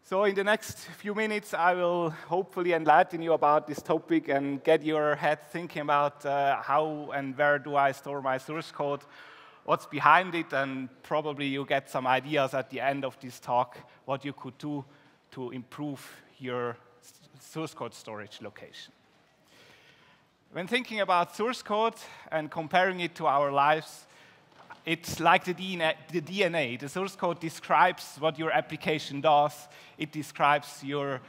So in the next few minutes, I will hopefully enlighten you about this topic and get your head thinking about how and where do I store my source code, what's behind it, and probably you get some ideas at the end of this talk what you could do to improve your source code storage location. When thinking about source code and comparing it to our lives, it's like the DNA. The source code describes what your application does. It describes your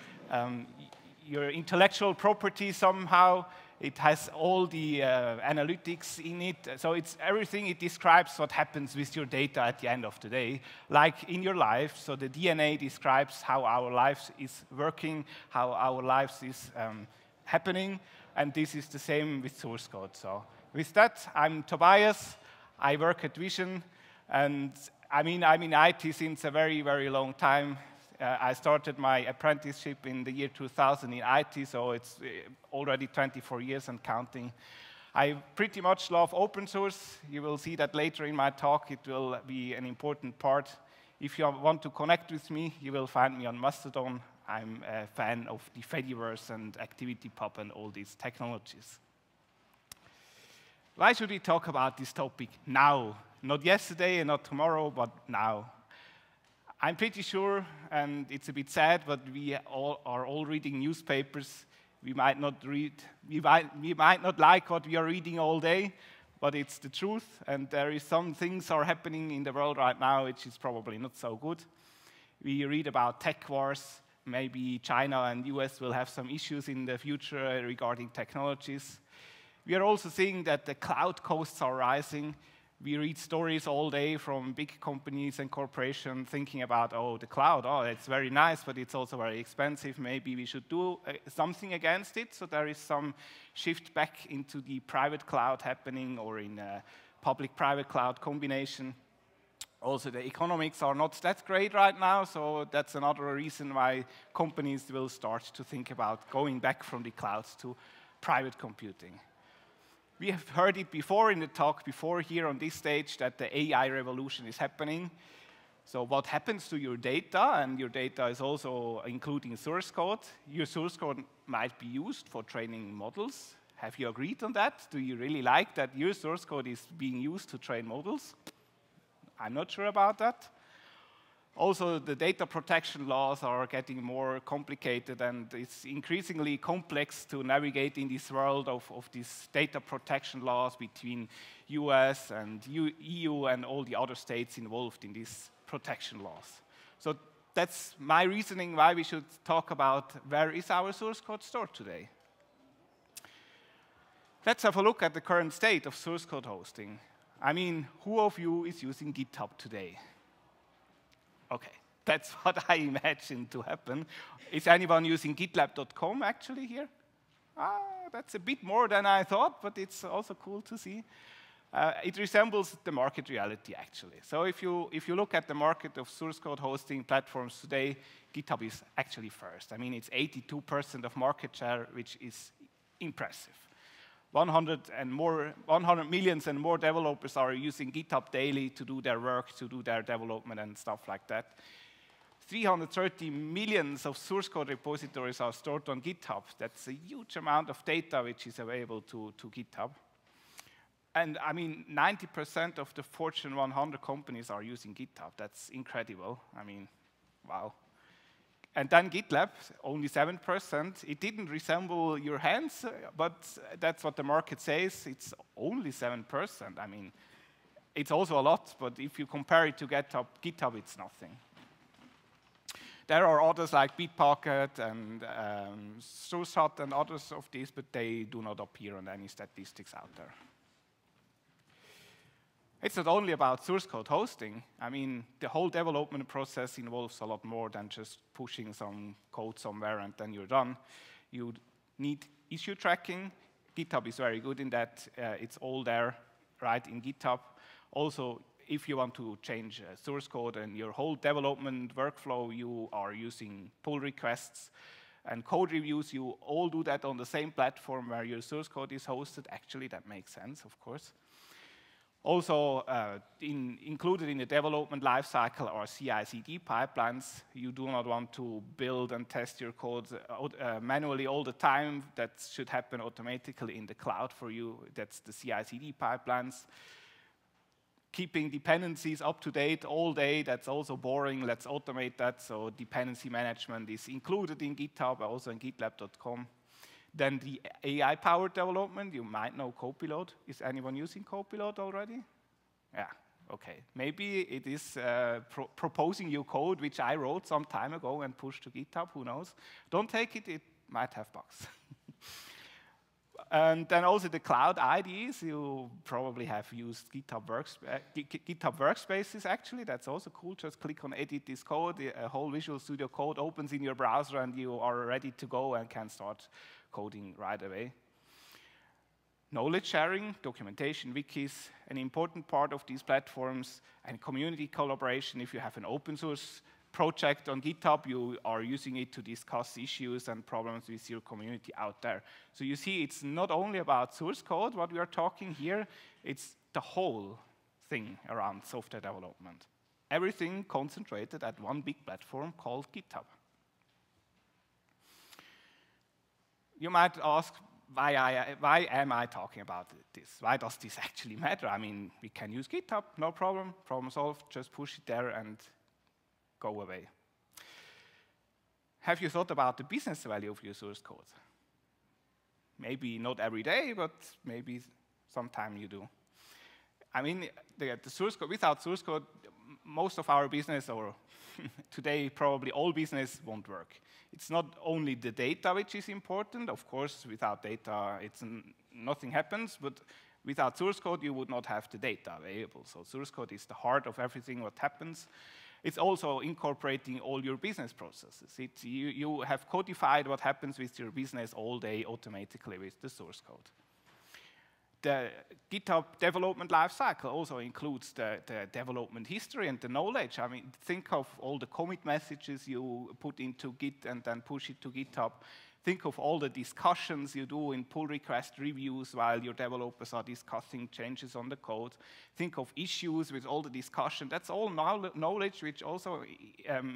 intellectual property somehow. It has all the analytics in it. So it's everything. It describes what happens with your data at the end of the day, like in your life. So the DNA describes how our lives is working, how our lives is happening. And this is the same with source code. So with that, I'm Tobias. I work at Vision, and I'm in IT since a very, very long time. I started my apprenticeship in the year 2000 in IT, so it's already 24 years and counting. I pretty much love open source. You will see that later in my talk. It will be an important part. If you want to connect with me, you will find me on Mastodon. I'm a fan of the Fediverse and ActivityPub and all these technologies. Why should we talk about this topic now? Not yesterday and not tomorrow, but now. I'm pretty sure, and it's a bit sad, but we all are all reading newspapers. We might not like what we are reading all day, but it's the truth, and there is some things are happening in the world right now which is probably not so good. We read about tech wars. Maybe China and US will have some issues in the future regarding technologies. We are also seeing that the cloud costs are rising. We read stories all day from big companies and corporations thinking about, oh, the cloud, oh, it's very nice, but it's also very expensive. Maybe we should do something against it. So there is some shift back into the private cloud happening or in a public-private cloud combination. Also, the economics are not that great right now, so that's another reason why companies will start to think about going back from the clouds to private computing. We have heard it before in the talk before here on this stage that the AI revolution is happening. So what happens to your data, and your data is also including source code. Your source code might be used for training models. Have you agreed on that? Do you really like that your source code is being used to train models? I'm not sure about that. Also, the data protection laws are getting more complicated, and it's increasingly complex to navigate in this world of these data protection laws between US and EU and all the other states involved in these protection laws. So that's my reasoning why we should talk about where is our source code stored today. Let's have a look at the current state of source code hosting. I mean, who of you is using GitHub today? Okay, that's what I imagined to happen. Is anyone using GitLab.com actually here? That's a bit more than I thought, but it's also cool to see. It resembles the market reality, actually. So if you look at the market of source code hosting platforms today, GitHub is actually first. I mean, it's 82% of market share, which is impressive. 100 million and more developers are using GitHub daily to do their work, to do their development and stuff like that. 330 million of source code repositories are stored on GitHub. That's a huge amount of data which is available to GitHub. And I mean, 90% of the Fortune 100 companies are using GitHub. That's incredible. I mean, wow. And then GitLab, only 7%. It didn't resemble your hands, but that's what the market says. It's only 7%. I mean, it's also a lot, but if you compare it to GitHub, it's nothing. There are others like Bitbucket and SourceHut and others of these, but they do not appear on any statistics out there. It's not only about source code hosting. I mean, the whole development process involves a lot more than just pushing some code somewhere and then you're done. You need issue tracking. GitHub is very good in that. It's all there right in GitHub. Also, if you want to change source code and your whole development workflow, you are using pull requests and code reviews. You all do that on the same platform where your source code is hosted. Actually, that makes sense, of course. Also, included in the development lifecycle are CI/CD pipelines. You do not want to build and test your code manually all the time. That should happen automatically in the cloud for you. That's the CI/CD pipelines. Keeping dependencies up to date all day, that's also boring. Let's automate that. So dependency management is included in GitHub, also in gitlab.com. Then the AI-powered development, you might know Copilot. Is anyone using Copilot already? Yeah, okay. Maybe it is proposing you code, which I wrote some time ago and pushed to GitHub, who knows. Don't take it, it might have bugs. And then also the cloud IDEs, you probably have used GitHub Workspaces, actually. That's also cool. Just click on edit this code, a whole Visual Studio Code opens in your browser, and you are ready to go and can start coding right away. Knowledge sharing, documentation, wikis, an important part of these platforms, and community collaboration. If you have an open source project on GitHub, you are using it to discuss issues and problems with your community out there. So you see, it's not only about source code, what we are talking here, it's the whole thing around software development. Everything concentrated at one big platform called GitHub. You might ask, why am I talking about this? Why does this actually matter? I mean, we can use GitHub, no problem, problem solved, just push it there and go away. Have you thought about the business value of your source code? Maybe not every day, but maybe sometime you do. I mean, the source code, without source code, most of our business, or today probably all business, won't work. It's not only the data which is important. Of course, without data, nothing happens. But without source code, you would not have the data available. So source code is the heart of everything what happens. It's also incorporating all your business processes. You have codified what happens with your business all day automatically with the source code. The GitHub development lifecycle also includes the development history and the knowledge. I mean, think of all the commit messages you put into Git and then push it to GitHub. Think of all the discussions you do in pull request reviews while your developers are discussing changes on the code. Think of issues with all the discussion. That's all knowledge which also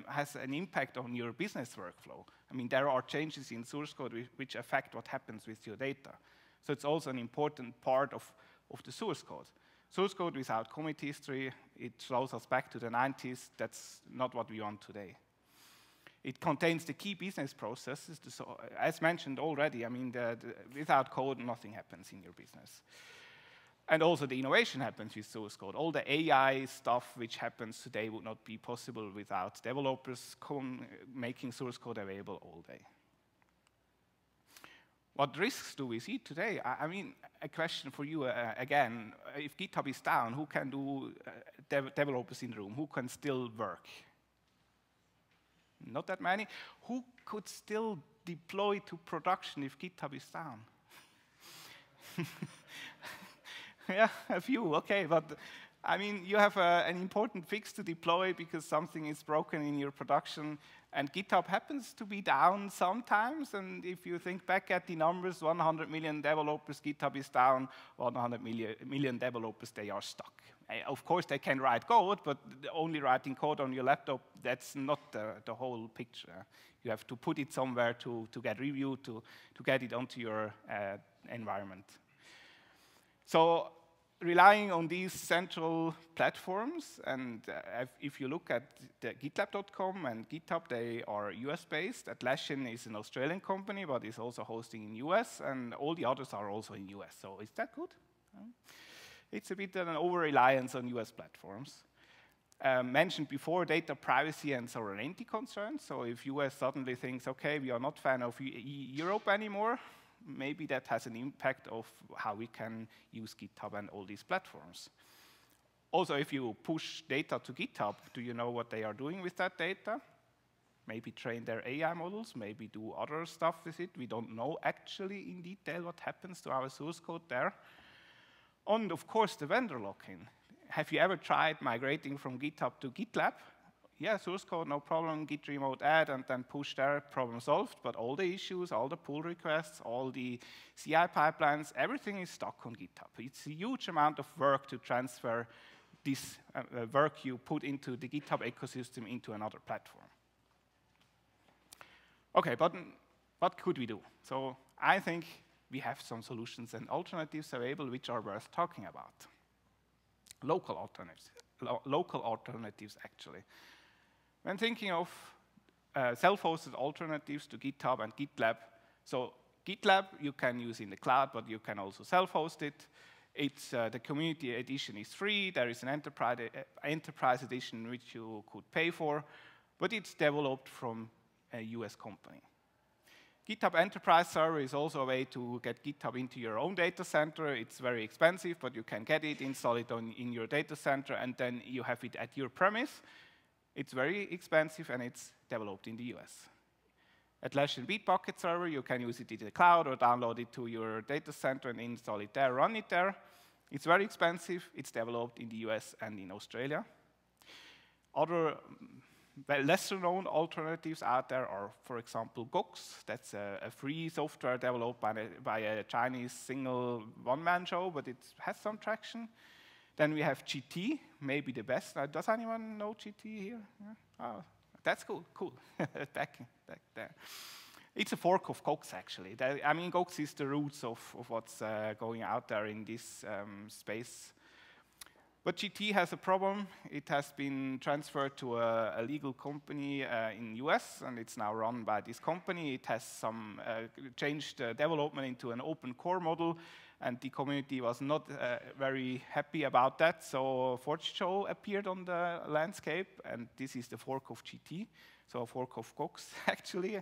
has an impact on your business workflow. I mean, there are changes in source code which affect what happens with your data. So it's also an important part of the source code. Source code without commit history, it throws us back to the 90s. That's not what we want today. It contains the key business processes. So, as mentioned already, I mean, without code, nothing happens in your business. And also the innovation happens with source code. All the AI stuff which happens today would not be possible without developers making source code available all day. What risks do we see today? I mean, a question for you again. If GitHub is down, who can do developers in the room? Who can still work? Not that many. Who could still deploy to production if GitHub is down? Yeah, a few, okay, but I mean, you have an important fix to deploy because something is broken in your production, and GitHub happens to be down sometimes, and if you think back at the numbers, 100 million developers, GitHub is down, 100 million developers, they are stuck. Of course, they can write code, but only writing code on your laptop, that's not the whole picture. You have to put it somewhere to get reviewed, to get it onto your environment. So relying on these central platforms, and if you look at the gitlab.com and GitHub, they are US-based. Atlassian is an Australian company, but is also hosting in US, and all the others are also in US. So is that good? It's a bit of an over-reliance on US platforms. Mentioned before, data privacy and sovereignty concerns. So if US suddenly thinks, okay, we are not fan of Europe anymore, maybe that has an impact of how we can use GitHub and all these platforms. Also, if you push data to GitHub, do you know what they are doing with that data? Maybe train their AI models, maybe do other stuff with it. We don't know actually in detail what happens to our source code there. And of course, the vendor lock-in. Have you ever tried migrating from GitHub to GitLab? yeah, source code, no problem, git remote add, and then push there, problem solved. But all the issues, all the pull requests, all the CI pipelines, everything is stuck on GitHub. It's a huge amount of work to transfer this work you put into the GitHub ecosystem into another platform. Okay, but what could we do? So I think we have some solutions and alternatives available which are worth talking about. Local alternatives, actually. When thinking of self-hosted alternatives to GitHub and GitLab, so GitLab you can use in the cloud, but you can also self-host it. It's, the community edition is free. There is an enterprise edition which you could pay for, but it's developed from a US company. GitHub Enterprise Server is also a way to get GitHub into your own data center. It's very expensive, but you can get it, install it in your data center, and then you have it at your premise. It's very expensive, and it's developed in the US. Atlassian Bitbucket Server, you can use it in the cloud or download it to your data center and install it there, run it there. It's very expensive. It's developed in the US and in Australia. Other lesser-known alternatives out there are, for example, Gox. That's a free software developed by a Chinese single one-man show, but it has some traction. Then we have GT, maybe the best. Does anyone know GT here? Yeah? Oh, that's cool. back there. It's a fork of Gox, actually. I mean, Gox is the roots of what's going out there in this space. But GT has a problem. It has been transferred to a legal company in US, and it's now run by this company. It has some changed development into an open core model, and the community was not very happy about that. So ForgeShow appeared on the landscape, and this is the fork of GT, so a fork of Gox, actually.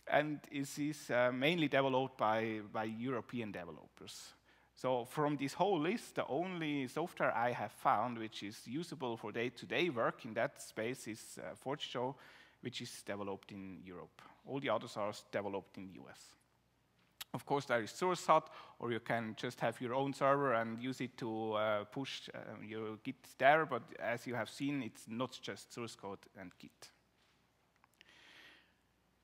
And this is mainly developed by European developers. So from this whole list, the only software I have found which is usable for day-to-day work in that space is ForgeShow, which is developed in Europe. All the others are developed in the US. Of course, there is SourceHot, or you can just have your own server and use it to push your Git there, but as you have seen, it's not just source code and Git.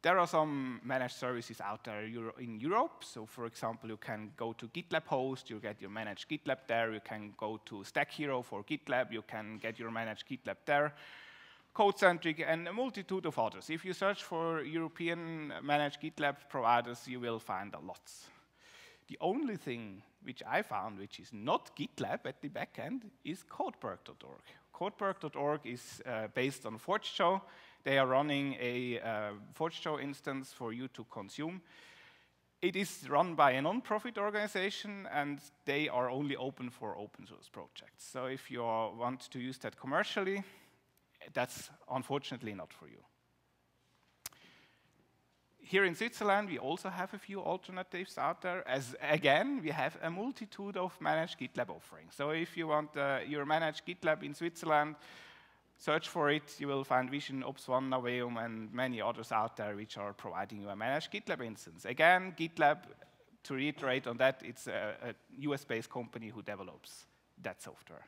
There are some managed services out there in Europe. So for example, you can go to GitLab host, you get your managed GitLab there. You can go to Stack Hero for GitLab, you can get your managed GitLab there. Codecentric and a multitude of others. If you search for European managed GitLab providers, you will find a lot. The only thing which I found, which is not GitLab at the back end, is codeberg.org. Codeberg.org is based on ForgeShow. They are running a ForgeShow instance for you to consume. It is run by a non-profit organization, and they are only open for open source projects. So if you want to use that commercially, that's unfortunately not for you. Here in Switzerland, we also have a few alternatives out there, as again, we have a multitude of managed GitLab offerings. So if you want your managed GitLab in Switzerland, search for it. You will find Vision, Ops1, Naveum, and many others out there which are providing you a managed GitLab instance. Again, GitLab, to reiterate on that, it's a US-based company who develops that software.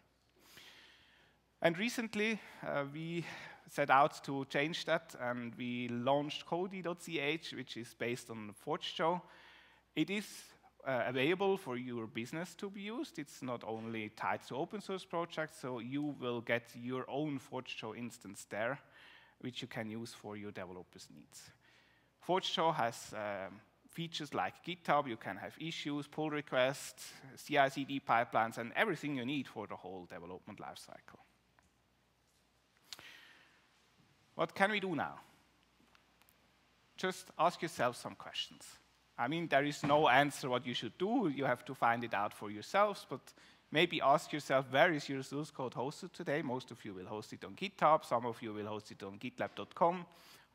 And recently, we set out to change that, and we launched Kodi.ch, which is based on ForgeShow. It is available for your business to be used. It's not only tied to open source projects, so you will get your own ForgeShow instance there, which you can use for your developers' needs. ForgeShow has features like GitHub. You can have issues, pull requests, CI/CD pipelines, and everything you need for the whole development lifecycle. What can we do now? Just ask yourself some questions. I mean, there is no answer what you should do. You have to find it out for yourselves, but maybe ask yourself, where is your source code hosted today? Most of you will host it on GitHub. Some of you will host it on gitlab.com.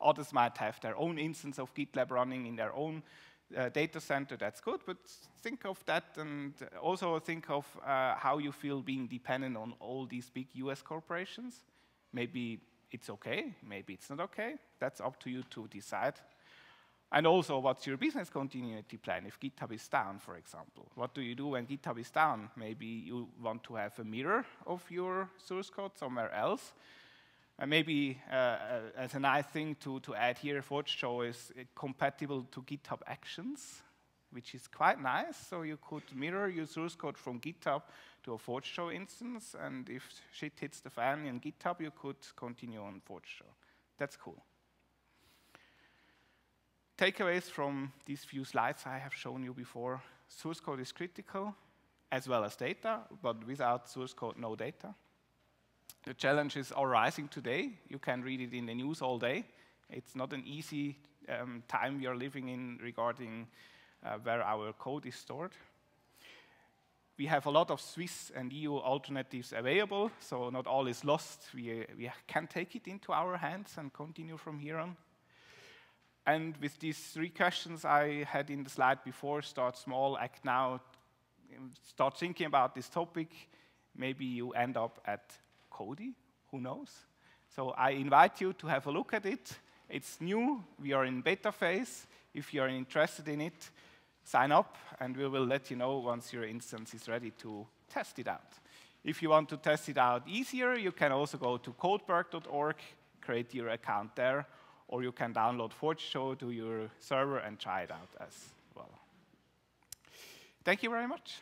Others might have their own instance of GitLab running in their own data center. That's good, but think of that, and also think of how you feel being dependent on all these big US corporations. Maybe it's okay, maybe it's not okay. That's up to you to decide. And also, what's your business continuity plan if GitHub is down, for example? What do you do when GitHub is down? Maybe you want to have a mirror of your source code somewhere else. And maybe as a nice thing to add here, ForgeShow is compatible to GitHub Actions, which is quite nice. So you could mirror your source code from GitHub to a ForgeShow instance, and if shit hits the fan in GitHub, you could continue on ForgeShow. That's cool. Takeaways from these few slides I have shown you before. Source code is critical, as well as data, but without source code, no data. The challenges are rising today. You can read it in the news all day. It's not an easy time we are living in regarding where our code is stored. We have a lot of Swiss and EU alternatives available, so not all is lost. We can take it into our hands and continue from here on. And with these 3 questions I had in the slide before, start small, act now, start thinking about this topic, maybe you end up at Cody, who knows? So I invite you to have a look at it. It's new, we are in beta phase. If you are interested in it, sign up, and we will let you know once your instance is ready to test it out. If you want to test it out easier, you can also go to codeberg.org, create your account there, or you can download ForgeShow to your server and try it out as well. Thank you very much.